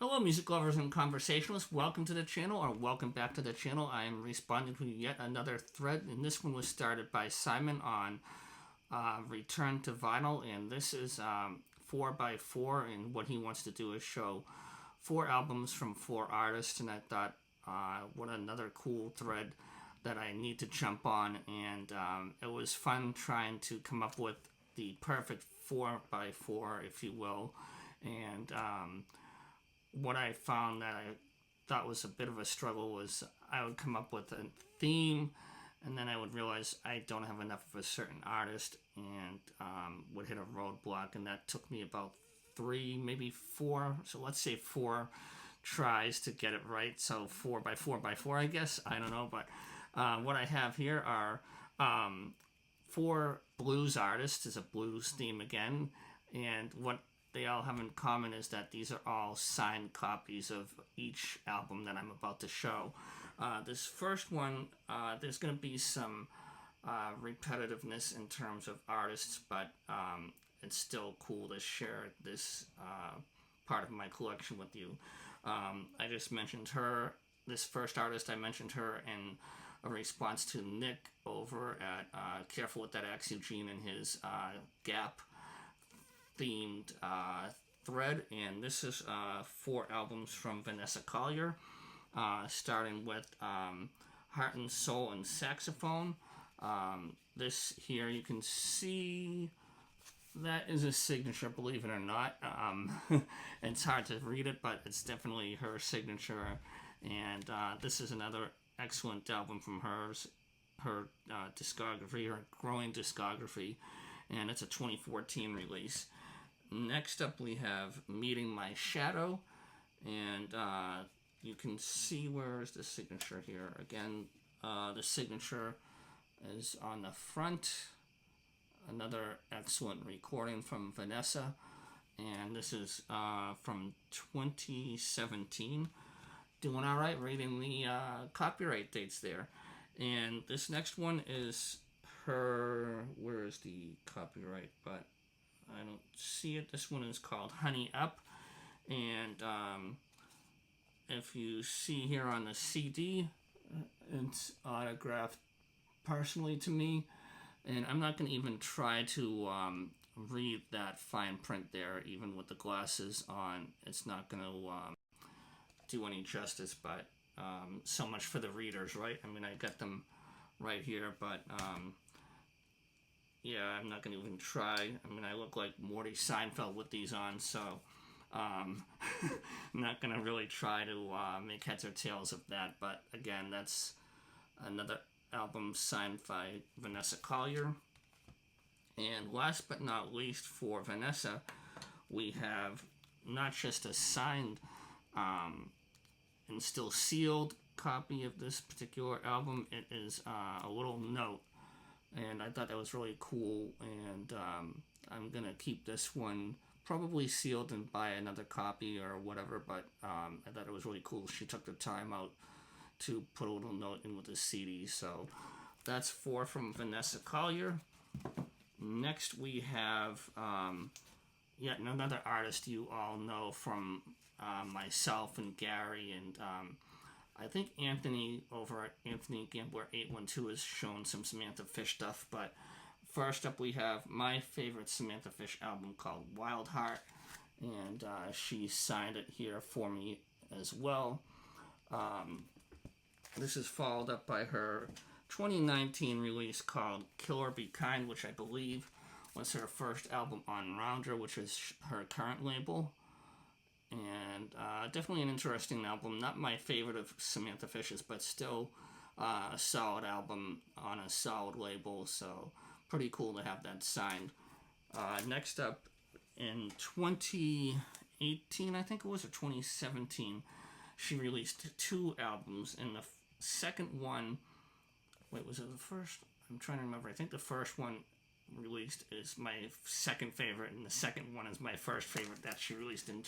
Hello, music lovers and conversationalists. Welcome to the channel, or welcome back to the channel. I am responding to yet another thread, and this one was started by Simon on Return to Vinyl, and this is 4x4, and what he wants to do is show 4 albums from 4 artists, and I thought, what another cool thread that I need to jump on, and it was fun trying to come up with the perfect 4x4, if you will, and what I found that I thought was a bit of a struggle was I would come up with a theme, and then I would realize I don't have enough of a certain artist, and would hit a roadblock, and that took me about 3, maybe 4. So let's say 4 tries to get it right. So 4x4x4, I guess. I don't know, but what I have here are 4 blues artists. Is a blues theme again, and what they all have in common is that these are all signed copies of each album that I'm about to show. This first one, there's going to be some repetitiveness in terms of artists, but it's still cool to share this part of my collection with you. I just mentioned her, this first artist, I mentioned her in a response to Nick over at Careful With That Axe Eugene and his Gap themed thread, and this is 4 albums from Vanessa Collier, starting with Heart and Soul and Saxophone. This here, you can see that is a signature, believe it or not. It's hard to read it, but it's definitely her signature, and this is another excellent album from her discography, her growing discography, and it's a 2014 release. Next up, we have Meeting My Shadow, and you can see where is the signature here. Again, the signature is on the front. Another excellent recording from Vanessa, and this is from 2017. Doing all right, reading the copyright dates there. And this next one is her, where is the copyright, but I don't see it. This one is called Honey Up, and if you see here on the CD, it's autographed personally to me, and I'm not going to even try to read that fine print there, even with the glasses on. It's not going to do any justice, but so much for the readers, right? I mean, I got them right here, but yeah, I'm not going to even try. I mean, I look like Morty Seinfeld with these on, so I'm not going to really try to make heads or tails of that. But again, that's another album signed by Vanessa Collier. And last but not least, for Vanessa, we have not just a signed and still sealed copy of this particular album, it is a little note, and I thought that was really cool, and I'm gonna keep this one probably sealed and buy another copy or whatever, but I thought it was really cool. She took the time out to put a little note in with the CD, so that's 4 from Vanessa Collier. Next we have yet another artist you all know from myself and Gary, and I think Anthony over at Anthony Gambler 812 has shown some Samantha Fish stuff, but first up we have my favorite Samantha Fish album called Wild Heart, and she signed it here for me as well. This is followed up by her 2019 release called Kill or Be Kind, which I believe was her first album on Rounder, which is her current label. And definitely an interesting album. Not my favorite of Samantha Fish's, but still a solid album on a solid label, so pretty cool to have that signed. Next up, in 2018, I think it was, or 2017, she released 2 albums, and the second one, wait, was it the first? I'm trying to remember. I think the first one released is my second favorite, and the second one is my first favorite that she released in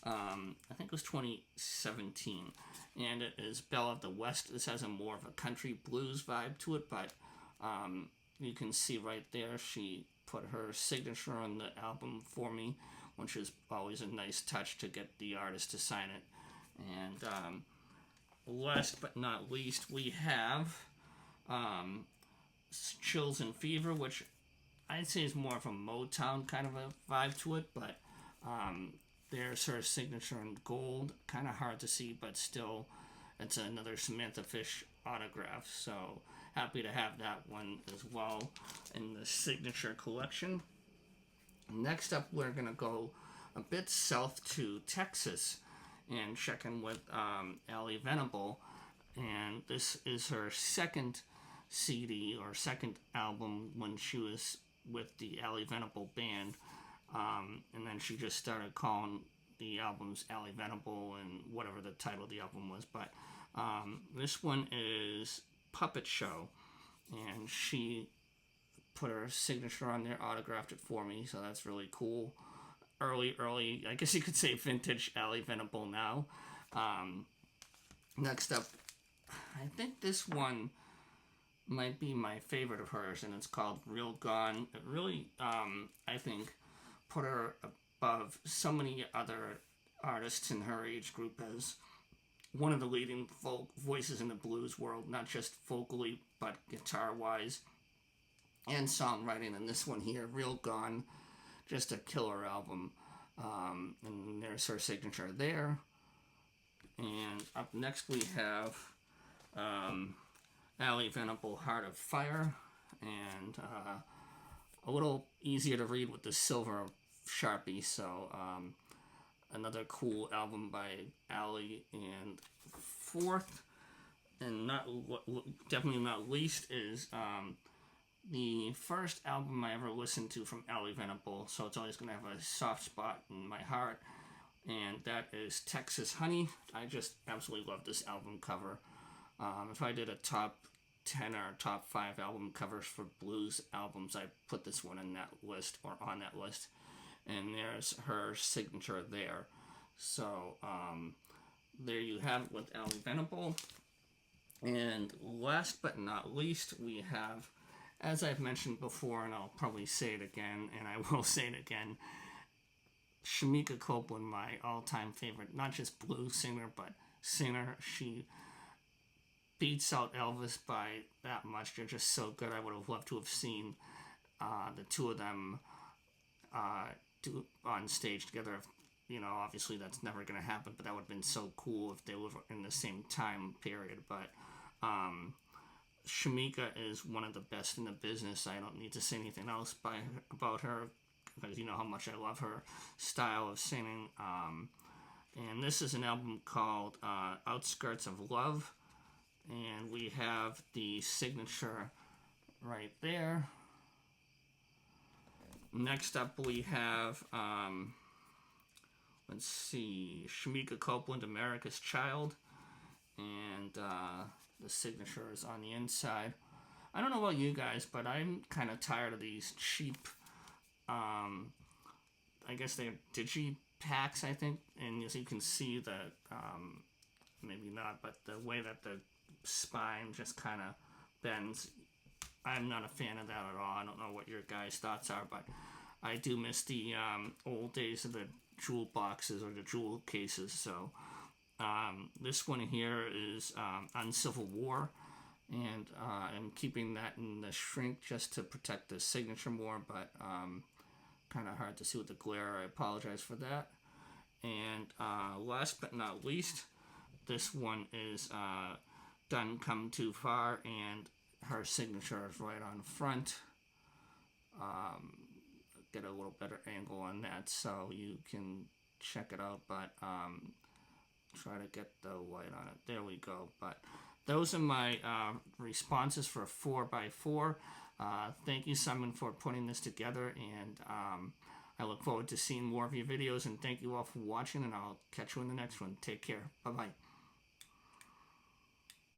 I think it was 2017, and it is Belle of the West. This has a more of a country blues vibe to it, but you can see right there she put her signature on the album for me which is always a nice touch to get the artist to sign it. And last but not least, we have Chills and Fever, which I'd say is more of a Motown kind of a vibe to it, but there's her signature in gold. Kind of hard to see, but still, it's another Samantha Fish autograph. So happy to have that one as well in the signature collection. Next up, we're going to go a bit south to Texas and check in with Ali Venable. And this is her second CD or second album when she was with the Ali Venable band. And then she just started calling the albums Ali Venable and whatever the title of the album was. But this one is Puppet Show. And she put her signature on there, autographed it for me, so that's really cool. Early, I guess you could say vintage Ali Venable now. Next up, I think this one might be my favorite of hers, and it's called Real Gone. It really, I think, put her above so many other artists in her age group as one of the leading folk voices in the blues world, not just vocally, but guitar-wise and songwriting. And this one here, Real Gone, just a killer album. And there's her signature there. And up next we have Ali Venable, Heart of Fire, and a little easier to read with the silver Sharpie. So another cool album by Ali. And fourth, and definitely not least, is the first album I ever listened to from Ali Venable, so it's always going to have a soft spot in my heart, and that is Texas Honey. I just absolutely love this album cover. If I did a top 10 or top 5 album covers for blues albums, I'd put this one in that list, or on that list, and there's her signature there. So there you have it with Ali Venable. And last but not least, we have, as I've mentioned before, and I'll probably say it again, and I will say it again, Shemekia Copeland, my all-time favorite, not just blues singer, but singer. She beats out Elvis by that much. They're just so good. I would have loved to have seen the two of them do on stage together. You know, obviously that's never going to happen, but that would have been so cool if they were in the same time period. But Shemekia is one of the best in the business. I don't need to say anything else about her, because you know how much I love her style of singing. And this is an album called Outskirts of Love, and we have the signature right there. Next up we have, let's see, Shemekia Copeland, America's Child, and the signature is on the inside. I don't know about you guys, but I'm kind of tired of these cheap, I guess they're digipacks, I think, and as you can see the, maybe not, but the way that the spine just kind of bends, I'm not a fan of that at all. I don't know what your guys' thoughts are, but I do miss the old days of the jewel boxes or the jewel cases. So this one here is on Civil War, and I'm keeping that in the shrink just to protect the signature more, but kind of hard to see with the glare. I apologize for that. And last but not least, this one is Done Come Too Far, and her signature is right on front. Get a little better angle on that so you can check it out, but try to get the light on it. There we go. But those are my responses for 4x4. Thank you, Simon, for putting this together, and I look forward to seeing more of your videos, and thank you all for watching, and I'll catch you in the next one. Take care. Bye-bye.